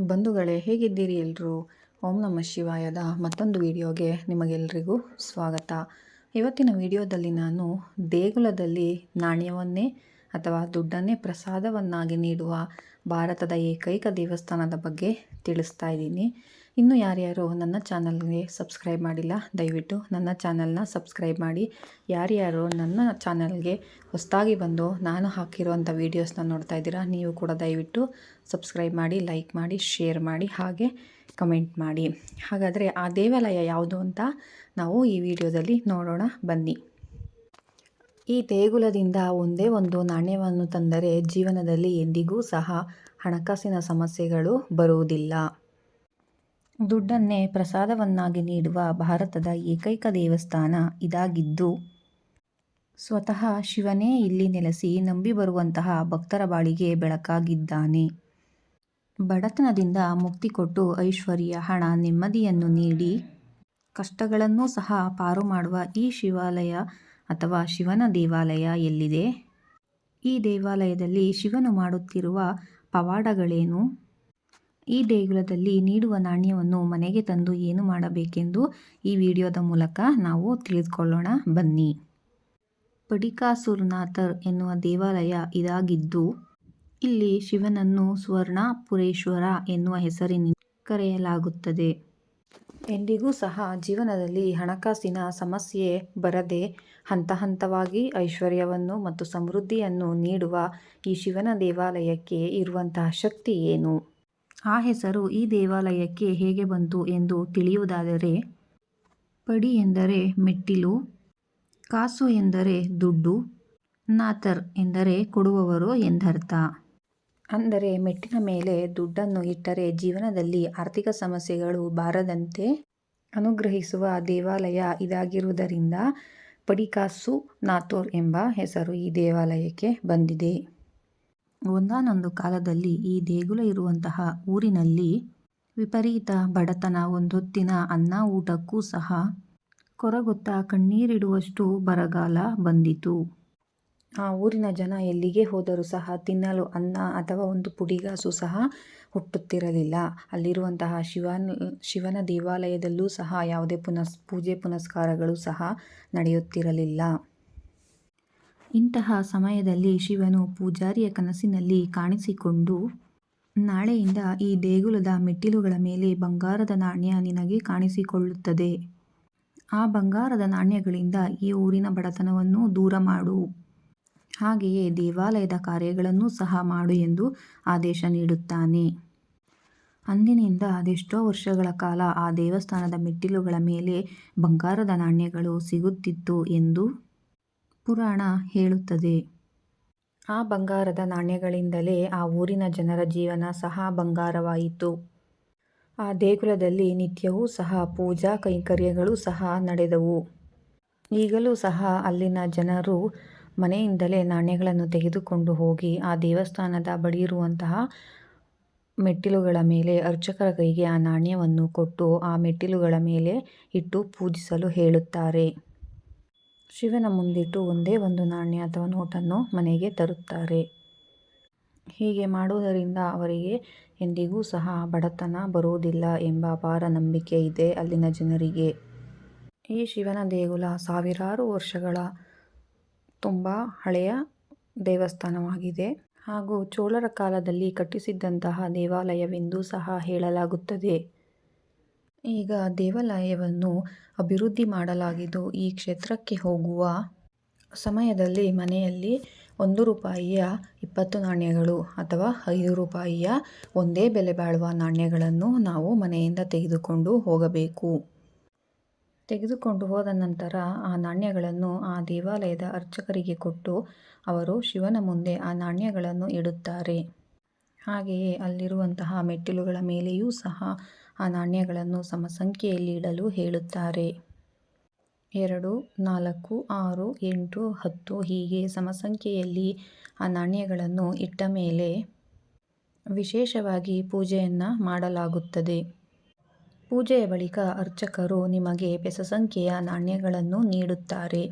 ಬಂಧುಗಳೇ, ಹೇಗಿದ್ದೀರಿ ಎಲ್ಲರೂ? ಓಂ ನಮಃ ಶಿವಾಯದ ಮತ್ತೊಂದು ವಿಡಿಯೋಗೆ ನಿಮಗೆಲ್ಲರಿಗೂ ಸ್ವಾಗತ. ಇವತ್ತಿನ ವಿಡಿಯೋದಲ್ಲಿ ನಾನು ದೇಗುಲದಲ್ಲಿ ನಾಣ್ಯವನ್ನೇ ಅಥವಾ ದುಡ್ಡನ್ನೇ ಪ್ರಸಾದವನ್ನಾಗಿ ನೀಡುವ ಭಾರತದ ಏಕೈಕ ದೇವಸ್ಥಾನದ ಬಗ್ಗೆ ತಿಳಿಸ್ತಾ ಇದ್ದೀನಿ. ಇನ್ನೂ ಯಾರ್ಯಾರು ನನ್ನ ಚಾನಲ್ಗೆ ಸಬ್ಸ್ಕ್ರೈಬ್ ಮಾಡಿಲ್ಲ, ದಯವಿಟ್ಟು ನನ್ನ ಚಾನಲ್ನ ಸಬ್ಸ್ಕ್ರೈಬ್ ಮಾಡಿ. ಯಾರ್ಯಾರು ನನ್ನ ಚಾನಲ್ಗೆ ಹೊಸದಾಗಿ ಬಂದು ನಾನು ಹಾಕಿರುವಂಥ ವೀಡಿಯೋಸ್ನ ನೋಡ್ತಾ ಇದ್ದೀರಾ, ನೀವು ಕೂಡ ದಯವಿಟ್ಟು ಸಬ್ಸ್ಕ್ರೈಬ್ ಮಾಡಿ, ಲೈಕ್ ಮಾಡಿ, ಶೇರ್ ಮಾಡಿ, ಹಾಗೆ ಕಮೆಂಟ್ ಮಾಡಿ. ಹಾಗಾದರೆ ಆ ದೇವಾಲಯ ಯಾವುದು ಅಂತ ನಾವು ಈ ವಿಡಿಯೋದಲ್ಲಿ ನೋಡೋಣ ಬನ್ನಿ. ಈ ದೇಗುಲದಿಂದ ಒಂದೇ ಒಂದು ನಾಣ್ಯವನ್ನು ತಂದರೆ ಜೀವನದಲ್ಲಿ ಎಂದಿಗೂ ಸಹ ಹಣಕಾಸಿನ ಸಮಸ್ಯೆಗಳು ಬರುವುದಿಲ್ಲ. ದುಡ್ಡನ್ನೇ ಪ್ರಸಾದವನ್ನಾಗಿ ನೀಡುವ ಭಾರತದ ಏಕೈಕ ದೇವಸ್ಥಾನ ಇದಾಗಿದ್ದು, ಸ್ವತಃ ಶಿವನೇ ಇಲ್ಲಿ ನೆಲೆಸಿ ನಂಬಿ ಬರುವಂತಹ ಭಕ್ತರ ಬಾಳಿಗೆ ಬೆಳಕಾಗಿದ್ದಾನೆ. ಬಡತನದಿಂದ ಮುಕ್ತಿ ಕೊಟ್ಟು ಐಶ್ವರ್ಯ, ಹಣ, ನೆಮ್ಮದಿಯನ್ನು ನೀಡಿ ಕಷ್ಟಗಳನ್ನೂ ಸಹ ಪಾರು ಮಾಡುವ ಈ ಶಿವಾಲಯ ಅಥವಾ ಶಿವನ ದೇವಾಲಯ ಎಲ್ಲಿದೆ? ಈ ದೇವಾಲಯದಲ್ಲಿ ಶಿವನು ಮಾಡುತ್ತಿರುವ ಪವಾಡಗಳೇನು? ಈ ದೇಗುಲದಲ್ಲಿ ನೀಡುವ ನಾಣ್ಯವನ್ನು ಮನೆಗೆ ತಂದು ಏನು ಮಾಡಬೇಕೆಂದು ಈ ವಿಡಿಯೋದ ಮೂಲಕ ನಾವು ತಿಳಿದುಕೊಳ್ಳೋಣ ಬನ್ನಿ. ಪಡಿಕಾಸುರನಾಥರ್ ಎನ್ನುವ ದೇವಾಲಯ ಇದಾಗಿದ್ದು, ಇಲ್ಲಿ ಶಿವನನ್ನು ಸ್ವರ್ಣಪುರೇಶ್ವರ ಎನ್ನುವ ಹೆಸರಿನಿಂದ ಕರೆಯಲಾಗುತ್ತದೆ. ಎಂದಿಗೂ ಸಹ ಜೀವನದಲ್ಲಿ ಹಣಕಾಸಿನ ಸಮಸ್ಯೆ ಬರದೆ ಹಂತ ಹಂತವಾಗಿ ಐಶ್ವರ್ಯವನ್ನು ಮತ್ತು ಸಮೃದ್ಧಿಯನ್ನು ನೀಡುವ ಈ ಶಿವನ ದೇವಾಲಯಕ್ಕೆ ಇರುವಂತಹ ಶಕ್ತಿ ಏನು? ಆ ಹೆಸರು ಈ ದೇವಾಲಯಕ್ಕೆ ಹೇಗೆ ಬಂತು ಎಂದು ತಿಳಿಯುವುದಾದರೆ, ಪಡಿ ಎಂದರೆ ಮೆಟ್ಟಿಲು, ಕಾಸು ಎಂದರೆ ದುಡ್ಡು, ನಾಥರ್ ಎಂದರೆ ಕೊಡುವವರು ಎಂದರ್ಥ. ಅಂದರೆ ಮೆಟ್ಟಿನ ಮೇಲೆ ದುಡ್ಡನ್ನು ಇಟ್ಟರೆ ಜೀವನದಲ್ಲಿ ಆರ್ಥಿಕ ಸಮಸ್ಯೆಗಳು ಬಾರದಂತೆ ಅನುಗ್ರಹಿಸುವ ದೇವಾಲಯ ಇದಾಗಿರುವುದರಿಂದ ಪಡಿಕಾಸುನಾಥರ್ ಎಂಬ ಹೆಸರು ಈ ದೇವಾಲಯಕ್ಕೆ ಬಂದಿದೆ. ಒಂದಾನೊಂದು ಕಾಲದಲ್ಲಿ ಈ ದೇಗುಲ ಇರುವಂತಹ ಊರಿನಲ್ಲಿ ವಿಪರೀತ ಬಡತನ, ಒಂದೊತ್ತಿನ ಅನ್ನ ಊಟಕ್ಕೂ ಸಹ ಕೊರಗುತ್ತಾ ಕಣ್ಣೀರಿಡುವಷ್ಟು ಬರಗಾಲ ಬಂದಿತು. ಆ ಊರಿನ ಜನ ಎಲ್ಲಿಗೆ ಹೋದರೂ ಸಹ ತಿನ್ನಲು ಅನ್ನ ಅಥವಾ ಒಂದು ಪುಡಿಗಾಸು ಸಹ ಹುಟ್ಟುತ್ತಿರಲಿಲ್ಲ. ಅಲ್ಲಿರುವಂತಹ ಶಿವನ ದೇವಾಲಯದಲ್ಲೂ ಸಹ ಯಾವುದೇ ಪೂಜೆ ಪುನಸ್ಕಾರಗಳು ಸಹ ನಡೆಯುತ್ತಿರಲಿಲ್ಲ. ಇಂತಹ ಸಮಯದಲ್ಲಿ ಶಿವನು ಪೂಜಾರಿಯ ಕನಸಿನಲ್ಲಿ ಕಾಣಿಸಿಕೊಂಡು, ನಾಳೆಯಿಂದ ಈ ದೇಗುಲದ ಮೆಟ್ಟಿಲುಗಳ ಮೇಲೆ ಬಂಗಾರದ ನಾಣ್ಯ ನಿನಗೆ ಕಾಣಿಸಿಕೊಳ್ಳುತ್ತದೆ. ಆ ಬಂಗಾರದ ನಾಣ್ಯಗಳಿಂದ ಈ ಊರಿನ ಬಡತನವನ್ನು ದೂರ ಮಾಡು, ಹಾಗೆಯೇ ದೇವಾಲಯದ ಕಾರ್ಯಗಳನ್ನೂ ಸಹ ಮಾಡು ಎಂದು ಆದೇಶ ನೀಡುತ್ತಾನೆ. ಅಂದಿನಿಂದ ಅದೆಷ್ಟೋ ವರ್ಷಗಳ ಕಾಲ ಆ ದೇವಸ್ಥಾನದ ಮೆಟ್ಟಿಲುಗಳ ಮೇಲೆ ಬಂಗಾರದ ನಾಣ್ಯಗಳು ಸಿಗುತ್ತಿತ್ತು ಎಂದು ಪುರಾಣ ಹೇಳುತ್ತದೆ. ಆ ಬಂಗಾರದ ನಾಣ್ಯಗಳಿಂದಲೇ ಆ ಊರಿನ ಜನರ ಜೀವನ ಸಹ ಬಂಗಾರವಾಯಿತು. ಆ ದೇಗುಲದಲ್ಲಿ ನಿತ್ಯವೂ ಸಹ ಪೂಜಾ ಕೈಂಕರ್ಯಗಳು ಸಹ ನಡೆದವು. ಈಗಲೂ ಸಹ ಅಲ್ಲಿನ ಜನರು ಮನೆಯಿಂದಲೇ ನಾಣ್ಯಗಳನ್ನು ತೆಗೆದುಕೊಂಡು ಹೋಗಿ ಆ ದೇವಸ್ಥಾನದ ಬಳಿ ಇರುವಂತಹ ಮೆಟ್ಟಿಲುಗಳ ಮೇಲೆ ಅರ್ಚಕರ ಕೈಗೆ ಆ ನಾಣ್ಯವನ್ನು ಕೊಟ್ಟು ಆ ಮೆಟ್ಟಿಲುಗಳ ಮೇಲೆ ಇಟ್ಟು ಪೂಜಿಸಲು ಹೇಳುತ್ತಾರೆ. ಶಿವನ ಮುಂದಿಟ್ಟು ಒಂದೇ ಒಂದು ನಾಣ್ಯ ಅಥವಾ ನೋಟನ್ನು ಮನೆಗೆ ತರುತ್ತಾರೆ. ಹೀಗೆ ಮಾಡುವುದರಿಂದ ಅವರಿಗೆ ಎಂದಿಗೂ ಸಹ ಬಡತನ ಬರುವುದಿಲ್ಲ ಎಂಬ ಅಪಾರ ನಂಬಿಕೆ ಇದೆ ಅಲ್ಲಿನ ಜನರಿಗೆ. ಈ ಶಿವನ ದೇಗುಲ ಸಾವಿರಾರು ವರ್ಷಗಳ ತುಂಬ ಹಳೆಯ ದೇವಸ್ಥಾನವಾಗಿದೆ ಹಾಗೂ ಚೋಳರ ಕಾಲದಲ್ಲಿ ಕಟ್ಟಿಸಿದ್ದಂತಹ ದೇವಾಲಯವೆಂದೂ ಸಹ ಹೇಳಲಾಗುತ್ತದೆ. ಈಗ ದೇವಾಲಯವನ್ನು ಅಭಿವೃದ್ಧಿ ಮಾಡಲಾಗಿದ್ದು, ಈ ಕ್ಷೇತ್ರಕ್ಕೆ ಹೋಗುವ ಸಮಯದಲ್ಲಿ ಮನೆಯಲ್ಲಿ 1 ರೂಪಾಯಿಯ 20 ನಾಣ್ಯಗಳು ಅಥವಾ 5 ರೂಪಾಯಿಯ ಒಂದೇ ಬೆಲೆ ಬಾಳುವ ನಾಣ್ಯಗಳನ್ನು ನಾವು ಮನೆಯಿಂದ ತೆಗೆದುಕೊಂಡು ಹೋಗಬೇಕು. ತೆಗೆದುಕೊಂಡು ಹೋದ ನಂತರ ಆ ನಾಣ್ಯಗಳನ್ನು ಆ ದೇವಾಲಯದ ಅರ್ಚಕರಿಗೆ ಕೊಟ್ಟು ಅವರು ಶಿವನ ಮುಂದೆ ಆ ನಾಣ್ಯಗಳನ್ನು ಇಡುತ್ತಾರೆ. ಹಾಗೆಯೇ ಅಲ್ಲಿರುವಂತಹ ಮೆಟ್ಟಿಲುಗಳ ಮೇಲೆಯೂ ಸಹ ಆ ನಾಣ್ಯಗಳನ್ನು ಸಮಸಂಖ್ಯೆಯಲ್ಲಿ ಇಡಲು ಹೇಳುತ್ತಾರೆ. 2, 4, 6, 8, 10 ಹೀಗೆ ಸಮಸಂಖ್ಯೆಯಲ್ಲಿ ಆ ನಾಣ್ಯಗಳನ್ನು ಇಟ್ಟ ಮೇಲೆ ವಿಶೇಷವಾಗಿ ಪೂಜೆಯನ್ನು ಮಾಡಲಾಗುತ್ತದೆ. ಪೂಜೆಯ ಬಳಿಕ ಅರ್ಚಕರು ನಿಮಗೆ ಬೆಸಸಂಖ್ಯೆಯ ನಾಣ್ಯಗಳನ್ನು ನೀಡುತ್ತಾರೆ.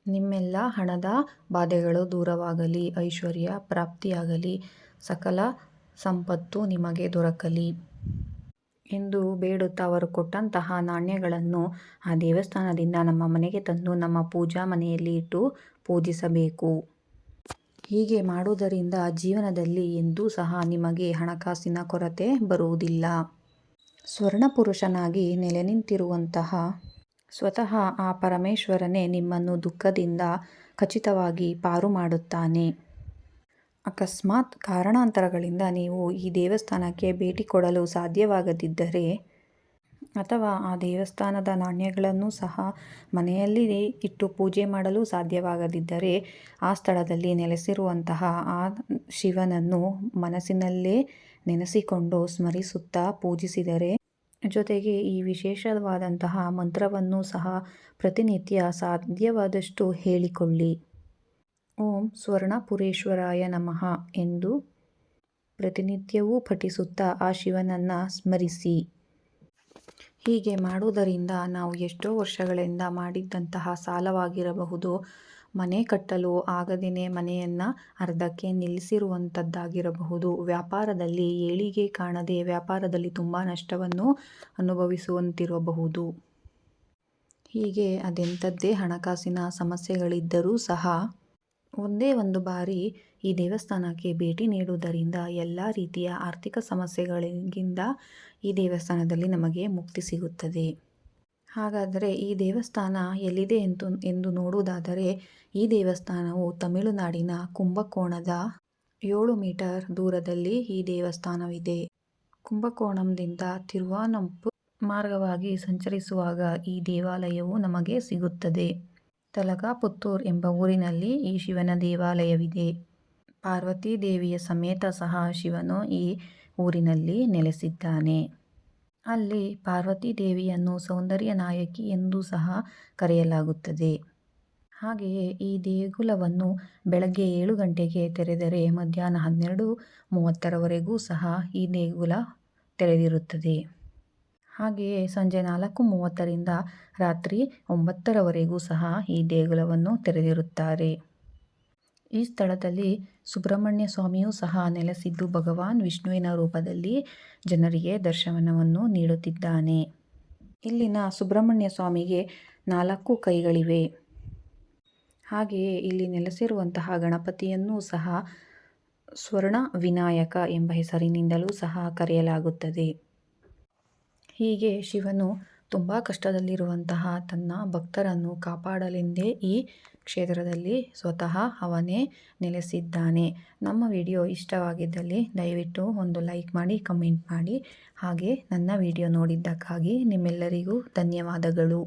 ನಿಮ್ಮೆಲ್ಲ ಹಣದ ಬಾಧೆಗಳು ದೂರವಾಗಲಿ, ಐಶ್ವರ್ಯ ಪ್ರಾಪ್ತಿಯಾಗಲಿ, ಸಕಲ ಸಂಪತ್ತು ನಿಮಗೆ ದೊರಕಲಿ ಎಂದು ಬೇಡುತ್ತಾ ಅವರು ಕೊಟ್ಟಂತಹ ನಾಣ್ಯಗಳನ್ನು ಆ ದೇವಸ್ಥಾನದಿಂದ ನಮ್ಮ ಮನೆಗೆ ತಂದು ನಮ್ಮ ಪೂಜಾ ಮನೆಯಲ್ಲಿ ಇಟ್ಟು ಪೂಜಿಸಬೇಕು. ಹೀಗೆ ಮಾಡುವುದರಿಂದ ಜೀವನದಲ್ಲಿ ಎಂದೂ ಸಹ ನಿಮಗೆ ಹಣಕಾಸಿನ ಕೊರತೆ ಬರುವುದಿಲ್ಲ. ಸ್ವರ್ಣಪುರುಷನಾಗಿ ನೆಲೆ ನಿಂತಿರುವಂತಹ ಸ್ವತಃ ಆ ಪರಮೇಶ್ವರನೇ ನಿಮ್ಮನ್ನು ದುಃಖದಿಂದ ಖಚಿತವಾಗಿ ಪಾರು ಮಾಡುತ್ತಾನೆ. ಅಕಸ್ಮಾತ್ ಕಾರಣಾಂತರಗಳಿಂದ ನೀವು ಈ ದೇವಸ್ಥಾನಕ್ಕೆ ಭೇಟಿ ಕೊಡಲು ಸಾಧ್ಯವಾಗದಿದ್ದರೆ ಅಥವಾ ಆ ದೇವಸ್ಥಾನದ ನಾಣ್ಯಗಳನ್ನು ಸಹ ಮನೆಯಲ್ಲಿ ಇಟ್ಟು ಪೂಜೆ ಮಾಡಲು ಸಾಧ್ಯವಾಗದಿದ್ದರೆ ಆ ಸ್ಥಳದಲ್ಲಿ ನೆಲೆಸಿರುವಂತಹ ಆ ಶಿವನನ್ನು ಮನಸ್ಸಿನಲ್ಲೇ ನೆನೆಸಿಕೊಂಡು ಸ್ಮರಿಸುತ್ತಾ ಪೂಜಿಸಿದರೆ, ಜೊತೆಗೆ ಈ ವಿಶೇಷವಾದಂತಹ ಮಂತ್ರವನ್ನು ಸಹ ಪ್ರತಿನಿತ್ಯ ಸಾಧ್ಯವಾದಷ್ಟು ಹೇಳಿಕೊಳ್ಳಿ. ಓಂ ಸ್ವರ್ಣಪುರೇಶ್ವರಾಯ ನಮಃ ಎಂದು ಪ್ರತಿನಿತ್ಯವೂ ಪಠಿಸುತ್ತಾ ಆ ಶಿವನನ್ನು ಸ್ಮರಿಸಿ. ಹೀಗೆ ಮಾಡುವುದರಿಂದ ನಾವು ಎಷ್ಟೋ ವರ್ಷಗಳಿಂದ ಮಾಡಿದ್ದಂತಹ ಸಾಲವಾಗಿರಬಹುದು, ಮನೆ ಕಟ್ಟಲು ಆಗದೇನೆ ಮನೆಯನ್ನು ಅರ್ಧಕ್ಕೆ ನಿಲ್ಲಿಸಿರುವಂಥದ್ದಾಗಿರಬಹುದು, ವ್ಯಾಪಾರದಲ್ಲಿ ಏಳಿಗೆ ಕಾಣದೆ ವ್ಯಾಪಾರದಲ್ಲಿ ತುಂಬ ನಷ್ಟವನ್ನು ಅನುಭವಿಸುವಂತಿರಬಹುದು. ಹೀಗೆ ಅದೆಂಥದ್ದೇ ಹಣಕಾಸಿನ ಸಮಸ್ಯೆಗಳಿದ್ದರೂ ಸಹ ಒಂದೇ ಒಂದು ಬಾರಿ ಈ ದೇವಸ್ಥಾನಕ್ಕೆ ಭೇಟಿ ನೀಡುವುದರಿಂದ ಎಲ್ಲ ರೀತಿಯ ಆರ್ಥಿಕ ಸಮಸ್ಯೆಗಳಿಂದ ಈ ದೇವಸ್ಥಾನದಲ್ಲಿ ನಮಗೆ ಮುಕ್ತಿ ಸಿಗುತ್ತದೆ. ಹಾಗಾದರೆ ಈ ದೇವಸ್ಥಾನ ಎಲ್ಲಿದೆ ಎಂದು ನೋಡುವುದಾದರೆ, ಈ ದೇವಸ್ಥಾನವು ತಮಿಳುನಾಡಿನ ಕುಂಭಕೋಣದ 7 ಮೀಟರ್ ದೂರದಲ್ಲಿ ಈ ದೇವಸ್ಥಾನವಿದೆ. ಕುಂಭಕೋಣಂದಿಂದ ತಿರುವಾನಂಪುರ್ ಮಾರ್ಗವಾಗಿ ಸಂಚರಿಸುವಾಗ ಈ ದೇವಾಲಯವು ನಮಗೆ ಸಿಗುತ್ತದೆ. ತಲಕಾಪುತ್ತೂರ್ ಎಂಬ ಊರಿನಲ್ಲಿ ಈ ಶಿವನ ದೇವಾಲಯವಿದೆ. ಪಾರ್ವತೀ ದೇವಿಯ ಸಮೇತ ಸಹ ಶಿವನು ಈ ಊರಿನಲ್ಲಿ ನೆಲೆಸಿದ್ದಾನೆ. ಅಲ್ಲಿ ಪಾರ್ವತೀ ದೇವಿಯನ್ನು ಸೌಂದರ್ಯ ನಾಯಕಿ ಎಂದು ಸಹ ಕರೆಯಲಾಗುತ್ತದೆ. ಹಾಗೆಯೇ ಈ ದೇಗುಲವನ್ನು ಬೆಳಗ್ಗೆ 7 ಗಂಟೆಗೆ ತೆರೆದರೆ ಮಧ್ಯಾಹ್ನ 12:30ರವರೆಗೂ ಸಹ ಈ ದೇಗುಲ ತೆರೆದಿರುತ್ತದೆ. ಹಾಗೆಯೇ ಸಂಜೆ 4:30ರಿಂದ ರಾತ್ರಿ 9ರವರೆಗೂ ಸಹ ಈ ದೇಗುಲವನ್ನು ತೆರೆದಿರುತ್ತಾರೆ. ಈ ಸ್ಥಳದಲ್ಲಿ ಸುಬ್ರಹ್ಮಣ್ಯ ಸ್ವಾಮಿಯೂ ಸಹ ನೆಲೆಸಿದ್ದು ಭಗವಾನ್ ವಿಷ್ಣುವಿನ ರೂಪದಲ್ಲಿ ಜನರಿಗೆ ದರ್ಶನವನ್ನು ನೀಡುತ್ತಿದ್ದಾನೆ. ಇಲ್ಲಿನ ಸುಬ್ರಹ್ಮಣ್ಯ ಸ್ವಾಮಿಗೆ 4 ಕೈಗಳಿವೆ. ಹಾಗೆಯೇ ಇಲ್ಲಿ ನೆಲೆಸಿರುವಂತಹ ಗಣಪತಿಯನ್ನೂ ಸಹ ಸ್ವರ್ಣ ವಿನಾಯಕ ಎಂಬ ಹೆಸರಿನಿಂದಲೂ ಸಹ ಕರೆಯಲಾಗುತ್ತದೆ. ಹೀಗೆ ಶಿವನು ತುಂಬ ಕಷ್ಟದಲ್ಲಿರುವಂತಹ ತನ್ನ ಭಕ್ತರನ್ನು ಕಾಪಾಡಲೆಂದೇ ಈ ಕ್ಷೇತ್ರದಲ್ಲಿ ಸ್ವತಃ ಅವನೇ ನೆಲೆಸಿದ್ದಾನೆ. ನಮ್ಮ ವಿಡಿಯೋ ಇಷ್ಟವಾಗಿದ್ದಲ್ಲಿ ದಯವಿಟ್ಟು ಒಂದು ಲೈಕ್ ಮಾಡಿ, ಕಮೆಂಟ್ ಮಾಡಿ. ಹಾಗೆ ನನ್ನ ವಿಡಿಯೋ ನೋಡಿದ್ದಕ್ಕಾಗಿ ನಿಮ್ಮೆಲ್ಲರಿಗೂ ಧನ್ಯವಾದಗಳು.